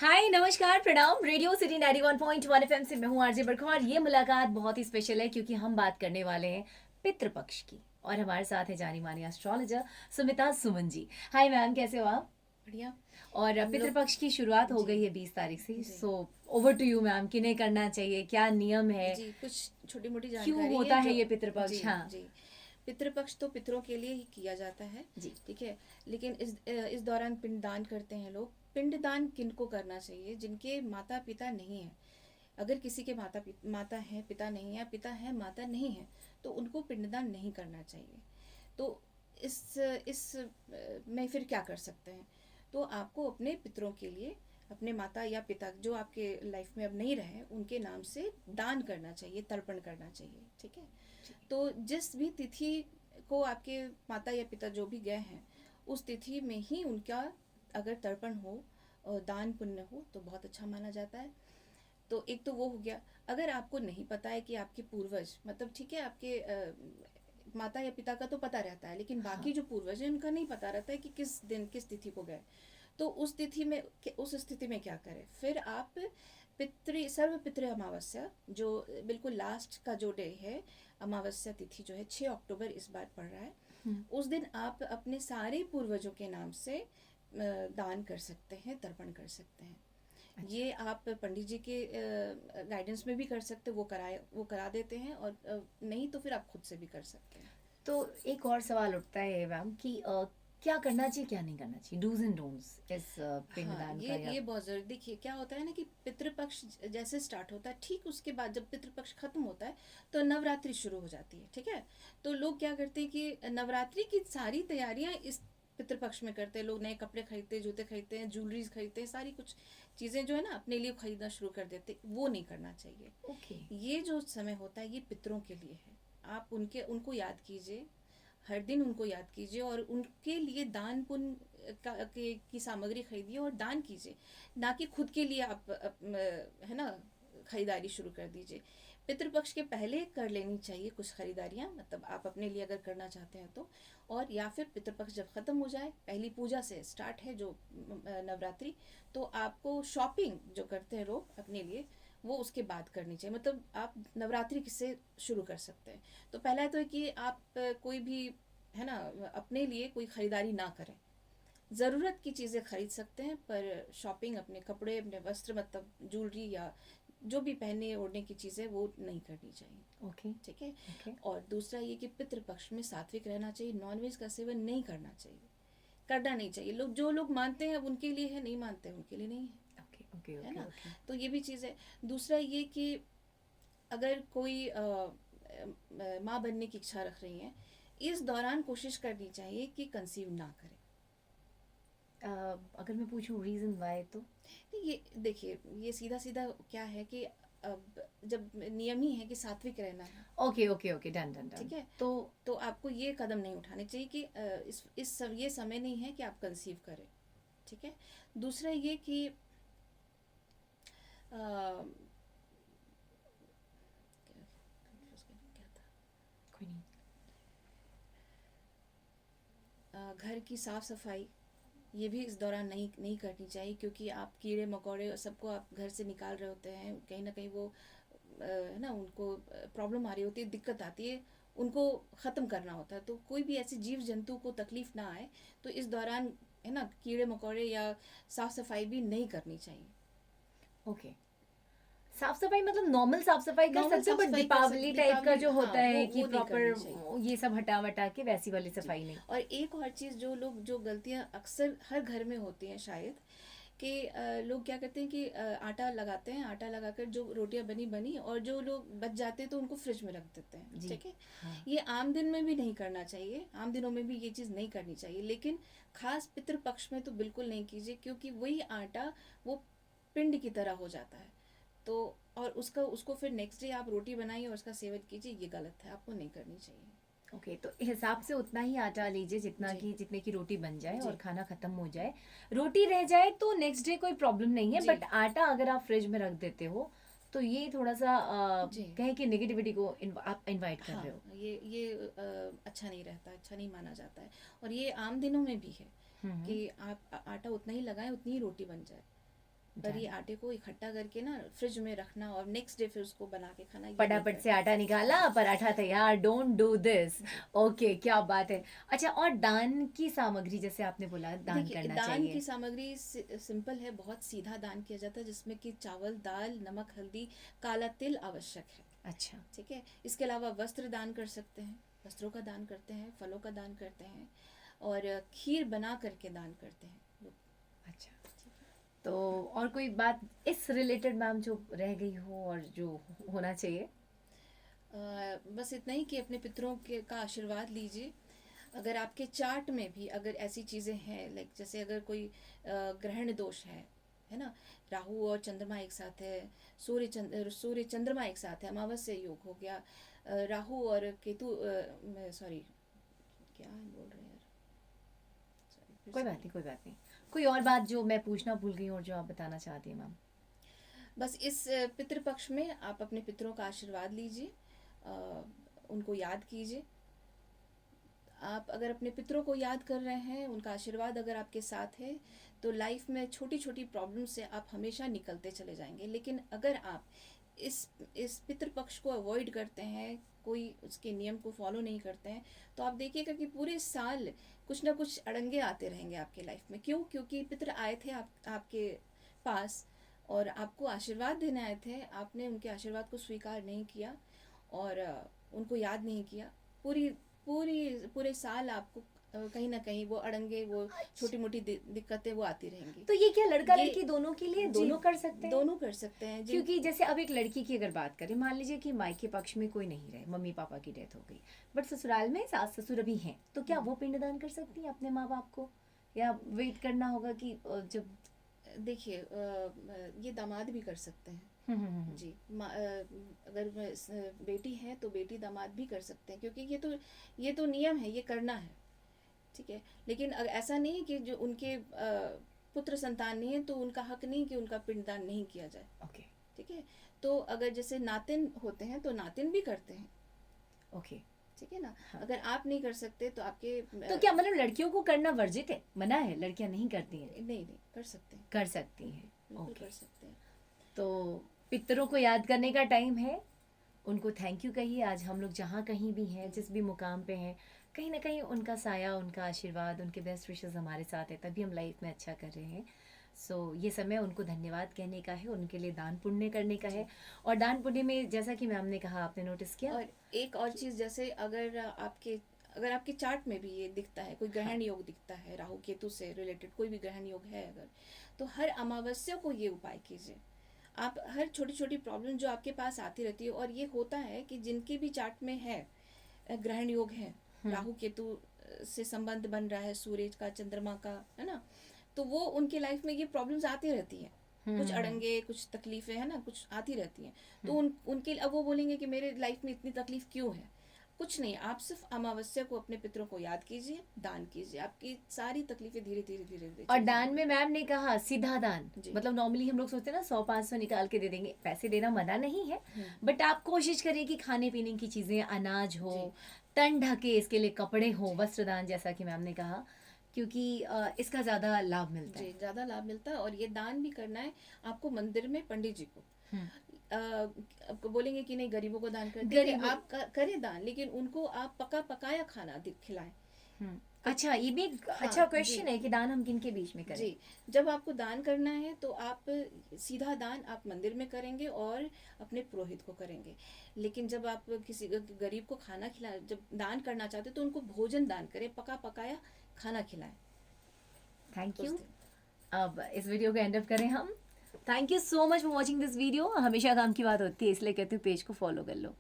हाय नमस्कार प्रणाम radio city 91.1 FM से मैं हूँ आरजे बरखा और ये मुलाकात बहुत ही स्पेशल है क्योंकि हम बात करने वाले हैं पितृपक्ष की। और हमारे साथ है जानी मानी astrologer Sumita Suman ji. Hi ma'am, कैसे हो आप? बढ़िया। और हम लोग पितृपक्ष की शुरुआत हो जी गई है 20 तारीख से, जी so over to you ma'am. किन्हें करना चाहिए, क्या नियम है, जी कुछ छोटी मोटी क्यों जानकारी है होता है जो ये जी पितृपक्ष? हाँ जी। पितृपक्ष तो पितरों के लिए ही किया जाता है। जी। ठीक है। लेकिन इस दौरान पिंडदान करते हैं लोग। पिंडदान किनको करना चाहिए? जिनके माता पिता नहीं है। अगर किसी के माता है पिता नहीं है, पिता है माता नहीं है, तो उनको पिंडदान नहीं करना चाहिए। तो इस में फिर क्या कर सकते हैं? तो आपको अपने पितरों के लिए अपने माता या पिता जो आपके लाइफ में अब नहीं रहे उनके नाम से दान करना चाहिए, तर्पण करना चाहिए। ठीक है। जी। तो जिस भी तिथि को आपके माता या पिता जो भी गए हैं उस तिथि में ही उनका अगर तर्पण हो और दान पुण्य हो तो बहुत अच्छा माना जाता है। तो एक तो वो हो गया। अगर आपको नहीं पता है कि आपके पूर्वज मतलब ठीक है आपके माता या पिता का तो पता रहता है, लेकिन हाँ। बाकी जो पूर्वज है उनका नहीं पता रहता है कि किस दिन किस तिथि को गए। तो उस स्थिति में क्या करें? फिर आप सर्व पितृ अमावस्या जो बिल्कुल लास्ट का जो डे है, अमावस्या तिथि जो है 6 अक्टूबर इस बार पड़ रहा है। हम्म। उस दिन आप अपने सारे पूर्वजों के नाम से दान कर सकते हैं, तर्पण कर सकते हैं। अच्छा। ये आप पंडित जी के गाइडेंस में भी कर सकते, वो करा देते हैं, और नहीं तो फिर आप खुद से भी कर सकते हैं। तो एक और सवाल उठता है मैम कि क्या करना चाहिए, क्या नहीं करना चाहिए, डूज एंड डोंट्स इस हाँ, पिंडदान का, या ये बहुत जरूरी। देखिए क्या होता है ना कि पितृपक्ष जैसे स्टार्ट होता है, ठीक उसके बाद जब पितृपक्ष खत्म होता है तो नवरात्रि शुरू हो जाती है। ठीक है। तो लोग क्या करते हैं कि नवरात्रि की सारी तैयारियां इस पितृपक्ष में करते हैं। लोग नए कपड़े खरीदते हैं, जूते खरीदते हैं, ज्वेलरीज खरीदते हैं, सारी कुछ चीजें जो है ना अपने लिए खरीदना शुरू कर देते हैं। वो नहीं करना चाहिए। ओके। ये जो समय होता है ये पितरों के लिए है। आप उनको याद कीजिए, हर दिन उनको याद कीजिए और उनके लिए दान पुण्य की सामग्री खरीदिए और दान कीजिए। ना कि खुद के लिए आप है ना खरीदारी शुरू कर दीजिए। पितृपक्ष के पहले कर लेनी चाहिए कुछ खरीदारियां, मतलब आप अपने लिए अगर करना चाहते हैं तो। और या फिर पितृपक्ष जब खत्म हो जाए, पहली पूजा से स्टार्ट है जो नवरात्रि, तो आपको शॉपिंग जो करते हैं लोग अपने लिए वो उसके बाद करनी चाहिए। मतलब आप नवरात्रि से शुरू कर सकते हैं। तो पहला तो है कि आप कोई भी है ना अपने लिए कोई खरीदारी ना करें। ज़रूरत की चीज़ें खरीद सकते हैं पर शॉपिंग, अपने कपड़े, अपने वस्त्र, मतलब ज्वेलरी या जो भी पहनने ओढ़ने की चीज़ें वो नहीं करनी चाहिए। ओके। ठीक है। ओके। और दूसरा ये कि पितृपक्ष में सात्विक रहना चाहिए, नॉनवेज का सेवन नहीं करना चाहिए, करना नहीं चाहिए। जो लोग मानते हैं उनके लिए है, नहीं मानते हैं उनके लिए नहीं ओके। ओके। है ओके। ना। ओके। तो ये भी चीज़ है। दूसरा ये कि अगर कोई माँ बनने की इच्छा रख रही हैं, इस दौरान कोशिश करनी चाहिए कि कंसीव ना करें। अगर मैं पूछूं रीजन वाई तो? ये देखिए, ये सीधा सीधा क्या है कि अब जब नियम ही है कि सात्विक रहना है। Okay. Okay. Okay. Done done done. ठीक है। तो तो आपको ये कदम नहीं उठाने चाहिए कि ये समय नहीं है कि आप कंसीव करें। ठीक है। दूसरा ये कि अ, क्या था? कोई नहीं। घर की साफ सफाई ये भी इस दौरान नहीं नहीं करनी चाहिए, क्योंकि आप कीड़े मकोड़े और सबको आप घर से निकाल रहे होते हैं। कहीं ना कहीं वो है ना उनको प्रॉब्लम आ रही होती है, दिक्कत आती है, उनको ख़त्म करना होता है। तो कोई भी ऐसे जीव जंतु को तकलीफ़ ना आए, तो इस दौरान है ना कीड़े मकोड़े या साफ़ सफाई भी नहीं करनी चाहिए। ओके। साफ सफाई मतलब नॉर्मल साफ सफाई कर नॉर्मल सकते हो, साफ़ बट सफाई कर दीपावली सकते, टाइप का दीपावली जो हाँ होता है कि वो नहीं करनी चाहिए। प्रॉपर ये सब हटा वटा के वैसी वाली जी। सफाई नहीं। और एक और चीज़ जो गलतियाँ अक्सर हर घर में होती हैं शायद, कि लोग क्या करते हैं कि आटा लगाते हैं, आटा लगाकर जो रोटियां बनी बनी और जो लोग बच जाते हैं तो उनको फ्रिज में रख देते हैं। जी। ठीक है। हाँ। ये आम दिन में भी नहीं करना चाहिए, आम दिनों में भी ये चीज़ नहीं करनी चाहिए, लेकिन खास पितृपक्ष में तो बिल्कुल नहीं कीजिए, क्योंकि वही आटा वो पिंड की तरह हो जाता है। तो और उसको फिर नेक्स्ट डे आप रोटी बनाइए और उसका सेवन कीजिए, ये गलत है, आपको नहीं करनी चाहिए। ओके, तो हिसाब से उतना ही आटा लीजिए जितना जी कि जितने की रोटी बन जाए और जी खाना खत्म हो जाए। रोटी रह जाए तो नेक्स्ट डे कोई प्रॉब्लम नहीं है, जी बट आटा अगर आप फ्रिज में रख देते हो तो ये थोड़ा सा जी। कहें कि नेगेटिविटी को आप इनवाइट कर हाँ, रहे हो। ये अच्छा नहीं रहता, अच्छा नहीं माना जाता है। और ये आम दिनों में भी है हम्म। कि आप आटा उतना ही लगाएं, उतनी ही रोटी बन जाए। पर ये Done. आटे को इकट्ठा करके ना फ्रिज में रखना और नेक्स्ट डे फिर उसको बना के खाना, ये नहीं फटाफट से करना। आटा निकाला, पराठा तैयार, डोंट डू दिस। ओके, क्या बात है। अच्छा, और दान की सामग्री जैसे आपने बोला दान देखिए, करना दान की चाहिए। सामग्री सिंपल है, बहुत सीधा दान किया जाता है, जिसमें कि चावल, दाल, नमक, हल्दी, काला तिल आवश्यक है। अच्छा। ठीक है, इसके अलावा वस्त्र दान कर सकते हैं, वस्त्रों का दान करते हैं, फलों का दान करते हैं, और खीर बना करके दान करते हैं लोग। अच्छा, तो और कोई बात इस रिलेटेड मैम जो रह गई हो और जो होना चाहिए? बस इतना ही कि अपने पितरों के का आशीर्वाद लीजिए। अगर आपके चार्ट में भी अगर ऐसी चीज़ें हैं, लाइक जैसे अगर कोई ग्रहण दोष है ना, राहु और चंद्रमा एक साथ है, सूर्य चंद्रमा एक साथ है, अमावस्या योग हो गया, राहु और केतु, सॉरी क्या बोल रहे हैं यार, सॉरी फिर कोई से बात नहीं, कोई बात नहीं। कोई और बात जो मैं पूछना भूल गई हूँ और जो आप बताना चाहती हैं मैम? बस इस पितृपक्ष में आप अपने पितरों का आशीर्वाद लीजिए, उनको याद कीजिए। आप अगर अपने पितरों को याद कर रहे हैं, उनका आशीर्वाद अगर आपके साथ है, तो लाइफ में छोटी छोटी प्रॉब्लम से आप हमेशा निकलते चले जाएंगे। लेकिन अगर आप इस पितृपक्ष को अवॉइड करते हैं, कोई उसके नियम को फॉलो नहीं करते हैं, तो आप देखिएगा कि पूरे साल कुछ ना कुछ अड़ंगे आते रहेंगे आपके लाइफ में। क्यों? क्योंकि पितर आए थे आपके पास और आपको आशीर्वाद देने आए थे, आपने उनके आशीर्वाद को स्वीकार नहीं किया और उनको याद नहीं किया। पूरी पूरी पूरे साल आपको कहीं ना कहीं वो अड़ंगे, वो छोटी मोटी दिक्कतें वो आती रहेंगी। तो ये क्या लड़का ये लड़की दोनों के लिए जी, दोनों कर सकते हैं? दोनों कर सकते हैं जी। क्योंकि जैसे अब एक लड़की की अगर बात करें, मान लीजिए कि मायके पक्ष में कोई नहीं रहे, मम्मी पापा की डेथ हो गई, बट ससुराल में सास ससुर अभी हैं, तो क्या वो पिंडदान कर सकती हैं अपने माँ बाप को, या वेट करना होगा कि जब? देखिए, ये दामाद भी कर सकते हैं जी। अगर बेटी है तो बेटी दामाद भी कर सकते हैं, क्योंकि ये तो नियम है, ये करना है। ठीक है, लेकिन ऐसा नहीं है कि जो उनके पुत्र संतान नहीं है तो उनका हक नहीं कि उनका पिंडदान नहीं किया जाए। ओके। ठीक है, तो अगर जैसे नातिन होते हैं तो नातिन भी करते हैं। ओके। ठीक है ना। हाँ। अगर आप नहीं कर सकते तो आपके तो क्या मतलब लड़कियों को करना वर्जित है, मना है, लड़कियां नहीं करती हैं? नहीं नहीं, कर सकते हैं, कर सकती हैं। बिल्कुल ओके। कर सकते हैं। तो पितरों को याद करने का टाइम है, उनको थैंक यू कहिए। आज हम लोग जहाँ कहीं भी हैं, जिस भी मुकाम पे हैं, कहीं ना कहीं उनका साया, उनका आशीर्वाद, उनके बेस्ट विशेस हमारे साथ है, तभी हम लाइफ में अच्छा कर रहे हैं। सो ये समय उनको धन्यवाद कहने का है, उनके लिए दान पुण्य करने का है। और दान पुण्य में जैसा कि मैम ने कहा, आपने नोटिस किया? और एक और चीज, जैसे अगर आपके चार्ट में भी ये दिखता है, कोई ग्रहण योग दिखता है, राहु केतु से रिलेटेड कोई भी ग्रहण योग है अगर, तो हर अमावस्या को ये उपाय कीजिए। आप हर छोटी छोटी प्रॉब्लम जो आपके पास आती रहती है, और ये होता है कि जिनके भी चार्ट में है ग्रहण योग है, राहु केतु से संबंध बन रहा है, सूर्य का, चंद्रमा का, है ना, तो वो उनके लाइफ में ये प्रॉब्लम्स आती रहती हैं, कुछ अड़ंगे, कुछ तकलीफें, है ना, कुछ आती रहती हैं। तो उनके अब वो बोलेंगे कि मेरे लाइफ में इतनी तकलीफ क्यों है। कुछ नहीं, आप सिर्फ अमावस्या को अपने पितरों को याद कीजिए, दान कीजिए, आपकी सारी तकलीफें धीरे धीरे धीरे धीरे और चली दान जाएंगी। में मैम ने कहा सीधा दान, जी। मतलब नॉर्मली हम लोग सोचते हैं ना 100-500 निकाल के दे देंगे, पैसे देना मना नहीं है, हम्म। बट आप कोशिश करिए कि खाने पीने की चीजें, अनाज हो, जी। तन ढके, इसके लिए कपड़े हो, वस्त्रदान जैसा कि मैम ने कहा, क्योंकि इसका ज्यादा लाभ मिलता जी, है। ज़्यादा लाभ मिलता है। और ये दान भी करना है आपको मंदिर में पंडित जी को। हम्म। आपको बोलेंगे कि नहीं गरीबों को दान कर, गरीबों- आप करें दान, लेकिन उनको आप पका पकाया खाना खिलाएं। अच्छा, ये भी एक हाँ, अच्छा क्वेश्चन जी। है कि दान हम किन के बीच में करें? जी, जब आपको दान करना है तो आप सीधा दान आप मंदिर में करेंगे और अपने पुरोहित को करेंगे। लेकिन जब आप किसी गरीब को खाना जब दान करना चाहते हो तो उनको भोजन दान करें, पका पकाया खाना खिलाएं। थैंक उस यू। दिन। अब इस वीडियो को एंड अप करें हम। Thank you so much for watching this video. हमेशा काम की बात होती है, इसलिए कहती हूँ पेज को फॉलो कर लो।